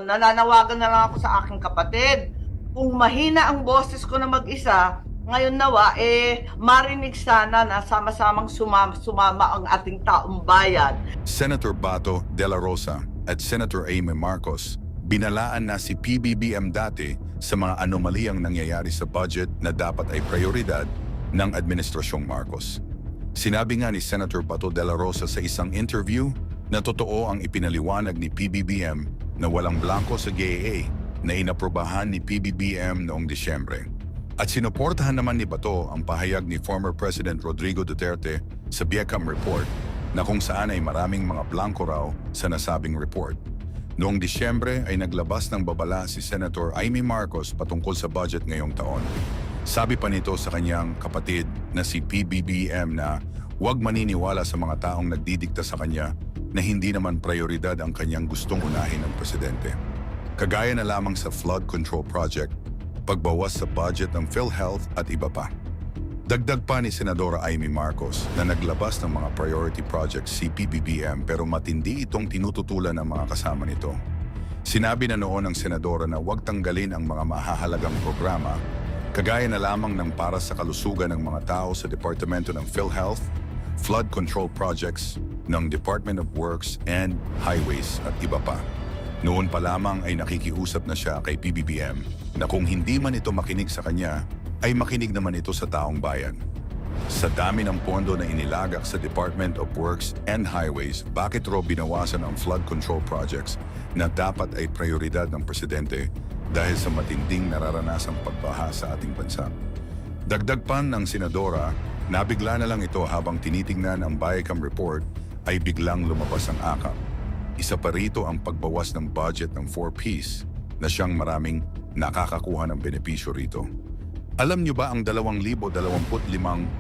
Nananawagan na lang ako sa aking kapatid. Kung mahina ang boses ko na mag-isa, ngayon nawa, marinig sana na sama-samang sumama ang ating taong bayan. Senator Bato de la Rosa at Senator Amy Marcos binalaan na si PBBM dati sa mga anomaliyang nangyayari sa budget na dapat ay prioridad ng Administrasyong Marcos. Sinabi nga ni Senator Bato de la Rosa sa isang interview na totoo ang ipinaliwanag ni PBBM na walang blanco sa GAA na inaprobahan ni PBBM noong Disyembre. At sinuportahan naman ni Bato ang pahayag ni former President Rodrigo Duterte sa BIECAM report na kung saan ay maraming mga blanco raw sa nasabing report. Noong Disyembre ay naglabas ng babala si Senator Amy Marcos patungkol sa budget ngayong taon. Sabi pa nito sa kanyang kapatid na si PBBM na huwag maniniwala sa mga taong nagdidikta sa kanya na hindi naman prioridad ang kanyang gustong unahin ng presidente. Kagaya na lamang sa flood control project, pagbawas sa budget ng PhilHealth at iba pa. Dagdag pa ni Senadora Amy Marcos na naglabas ng mga priority projects si PBBM pero matindi itong tinututulan ng mga kasama nito. Sinabi na noon ng Senadora na huwag tanggalin ang mga mahahalagang programa, kagaya na lamang ng para sa kalusugan ng mga tao sa Departamento ng PhilHealth, flood control projects ng Department of Works and Highways at iba pa. Noon pa lamang ay nakikiusap na siya kay PBBM na kung hindi man ito makinig sa kanya, ay makinig naman ito sa taong bayan. Sa dami ng pondo na inilagak sa Department of Works and Highways, bakit raw binawasan ang flood control projects na dapat ay prioridad ng presidente dahil sa matinding nararanasang pagbaha sa ating bansa? Dagdag pa ng senadora, nabigla na lang ito habang tinitingnan ang BIECAM report ay biglang lumabas ang akap. Isa pa rito ang pagbawas ng budget ng 4Ps na siyang maraming nakakakuha ng benepisyo rito. Alam niyo ba ang 2025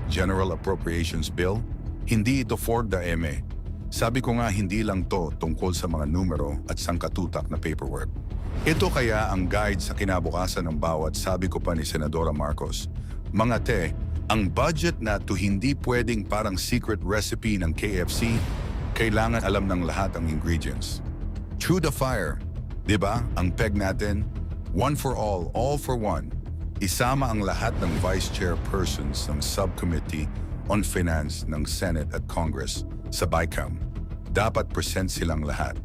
General Appropriations Bill? Hindi ito for the eme. Sabi ko nga hindi lang to tungkol sa mga numero at sangkatutak na paperwork. Ito kaya ang guide sa kinabukasan ng bawat, sabi ko pa ni Senadora Marcos. Mga te, ang budget na to hindi pwedeng parang secret recipe ng KFC, kailangan alam ng lahat ang ingredients. Through the fire, di ba? Ang peg natin, one for all for one. Isama ang lahat ng vice chairpersons ng subcommittee on finance ng Senate at Congress sa BICAM. Dapat present silang lahat.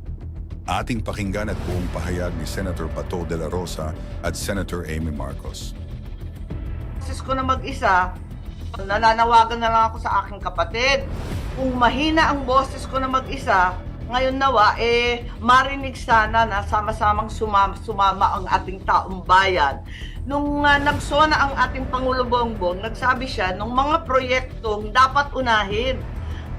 Ating pakinggan at buong pahayag ni Senator Bato de la Rosa at Senator Amy Marcos. Boses ko na mag-isa, nananawagan na lang ako sa aking kapatid. Kung mahina ang boses ko na mag-isa, ngayon nawa, marinig sana na sama-samang sumama ang ating taong bayan. Nung nagsona ang ating Pangulo Bongbong, nagsabi siya ng mga proyektong dapat unahin.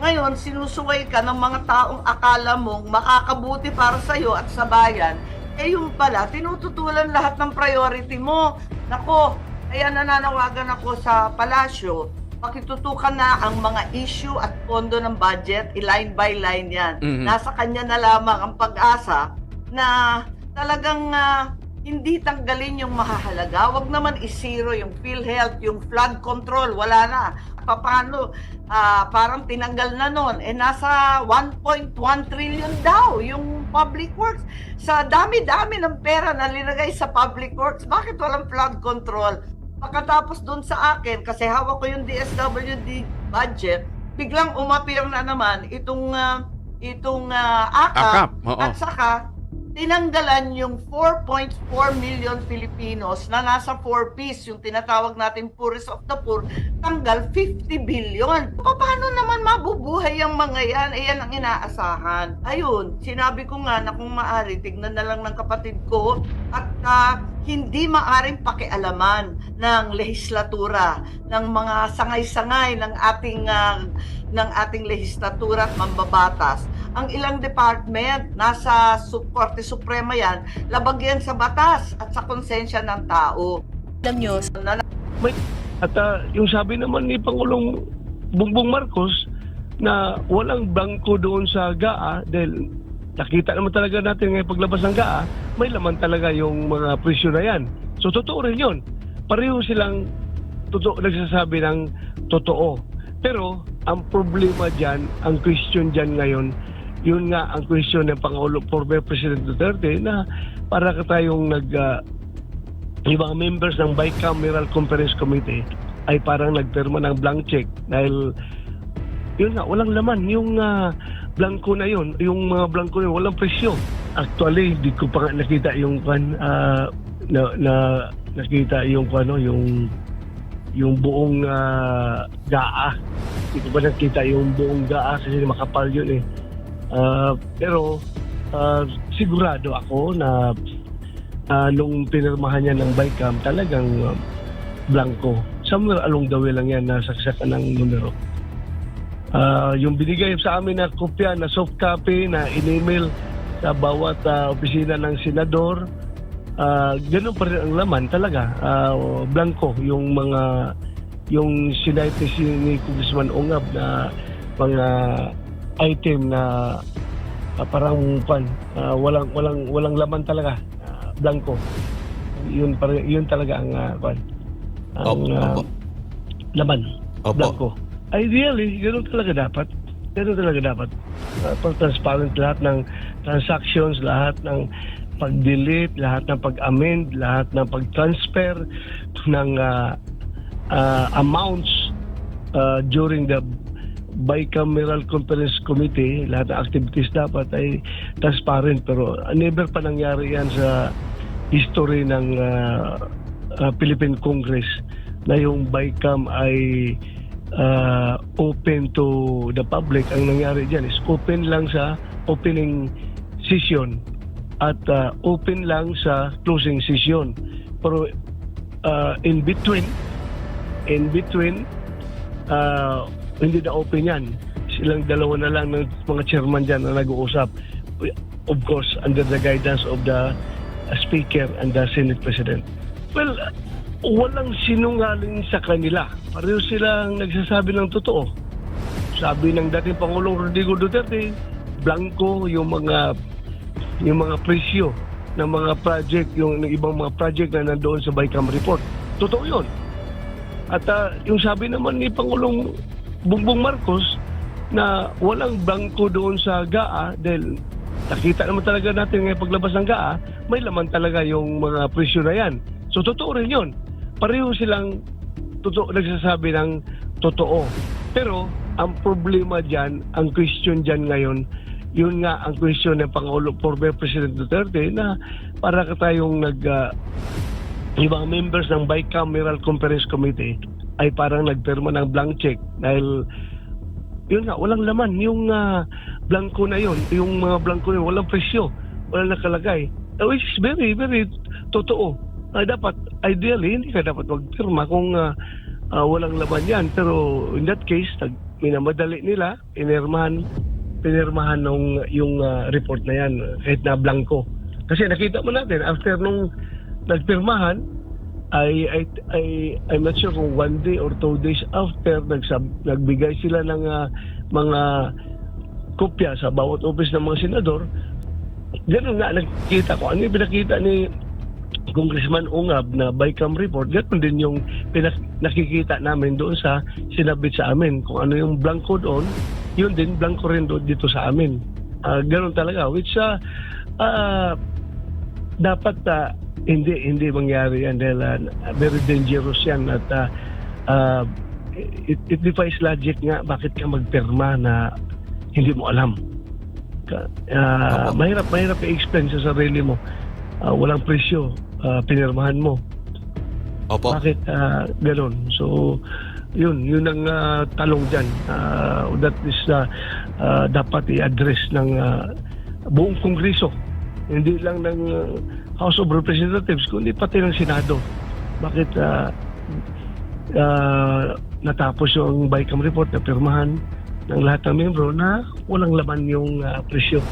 Ngayon, sinusuway ka ng mga taong akala mong makakabuti para sa iyo at sa bayan. Yung pala, tinututulan lahat ng priority mo. Nako, kaya nananawagan ako sa palasyo. Pakitutukan na ang mga issue at pondo ng budget, line by line yan. Nasa kanya na lamang ang pag-asa na talagang hindi tanggalin yung mahahalaga. Wag naman i-zero yung PhilHealth, yung flood control, wala na. Paano? Parang tinanggal na nun. Nasa 1.1 trillion daw yung public works. Sa dami-dami ng pera na linagay sa public works, bakit walang flood control? Pagkatapos dun sa akin, kasi hawak ko yung DSWD budget, biglang umapir na naman itong AKAP. At saka, tinanggalan yung 4.4 million Filipinos na nasa 4Ps, yung tinatawag natin poorest of the poor, tanggal 50 billion. Paano naman mabubuhay ang mga yan? Yan ang inaasahan. Ayun, sinabi ko nga na kung maaari, tignan na lang ng kapatid ko at hindi maaring pakialaman ng lehislatura, ng mga sangay-sangay ng ating lehislatura at mambabatas. Ang ilang department, nasa Korte Suprema yan, labag yan sa batas at sa konsensya ng tao. Alam nyo, At yung sabi naman ni Pangulong Bongbong Marcos na walang bangko doon sa GAA dahil nakita naman talaga natin ngayon paglabas ng GAA, may laman talaga yung mga presyo na yan. So totoo rin yun. Pareho silang nagsasabi ng totoo. Pero ang problema dyan, ang question dyan ngayon, yun nga ang question ng Pangulo former President Duterte na para tayong yung mga members ng Bicameral Conference Committee ay parang nagpirma ng blank check dahil yun nga, walang laman. Yung blanco na yun, yung mga blanco na yun, walang presyo. Actually, di ko pa nga nakita yung nakita yung yung buong GAA. Di ko pa nakita yung buong GAA kasi makapal yun eh. Pero sigurado ako na nung pinirmahan niya ng BICAM, talagang blanco. Somewhere along the way lang yan na saksakan ng numero. Yung binigay sa amin na kopya, na soft copy, na in-email sa bawat opisina ng senador, ganun pa rin ang laman talaga. Blanco yung sinites ni Congressman Ongab na mga item na parang walang laman talaga. Blanco. Yun talaga ang laman. Opo. Blanco. Ideally, ganun talaga dapat. Transparent lahat ng transactions, lahat ng pag-delete, lahat ng pag-amend, lahat ng pag-transfer ng amounts during the Bicameral Conference Committee, lahat ng activities dapat ay transparent. Pero never pa nangyari yan sa history ng Philippine Congress na yung BICAM ay open to the public. Ang nangyari dyan is open lang sa opening session at open lang sa closing session. Pero in between hindi na open yan. Silang dalawa na lang ng mga chairman dyan na nag-uusap. Of course, under the guidance of the Speaker and the Senate President. Well, walang sinungaling sa kanila. Pareho silang nagsasabi ng totoo. Sabi ng dating Pangulong Rodrigo Duterte, blanco yung mga presyo ng mga project, yung ibang mga project na nandoon sa BICAM report. Totoo yun. At yung sabi naman ni Pangulong Bongbong Marcos na walang blanco doon sa GAA dahil nakita naman talaga natin ngayon paglabas ng GAA, may laman talaga yung mga presyo na yan. So totoo rin yun. Pareho silang nagsasabi ng totoo. Pero ang problema dyan, ang question dyan ngayon, yun nga ang question ng Pangulo former President Duterte na para tayong yung mga members ng Bicameral Conference Committee ay parang nagpirma ng blank check dahil yun nga, walang laman. Yung blanco na yun, yung mga blanco na yun, walang presyo, walang nakalagay. Which is very, very totoo. Dapat, ideally, hindi ka dapat magpirma kung walang laman yan. Pero in that case, minamadali nila, pinirmahan yung report na yan, kahit na blanco. Kasi nakita mo natin, after nung nagpirmahan, I'm not sure kung 1 day or 2 days after nagbigay sila ng mga kopya sa bawat office ng mga senador. Ganun nga nakikita ko. Ano yung pinakita ni Congressman Ongab na BICAM report, ganun din yung nakikita namin doon sa sinabit sa amin. Kung ano yung blanco doon, yun din, blanco rin doon dito sa amin. Ganun talaga. Which dapat hindi mangyari yan dahil very dangerous yan at it defies logic nga bakit ka magpirma na hindi mo alam. Mahirap i-explain sa sarili mo. Walang presyo, pinirmahan mo. Opo. Bakit ganun? So yun ang talong dyan. That is dapat i-address ng buong Kongreso, hindi lang ng House of Representatives, kundi pati ng Senado. Bakit natapos yung BICAM report na pirmahan ng lahat ng membro na walang laman yung presyo.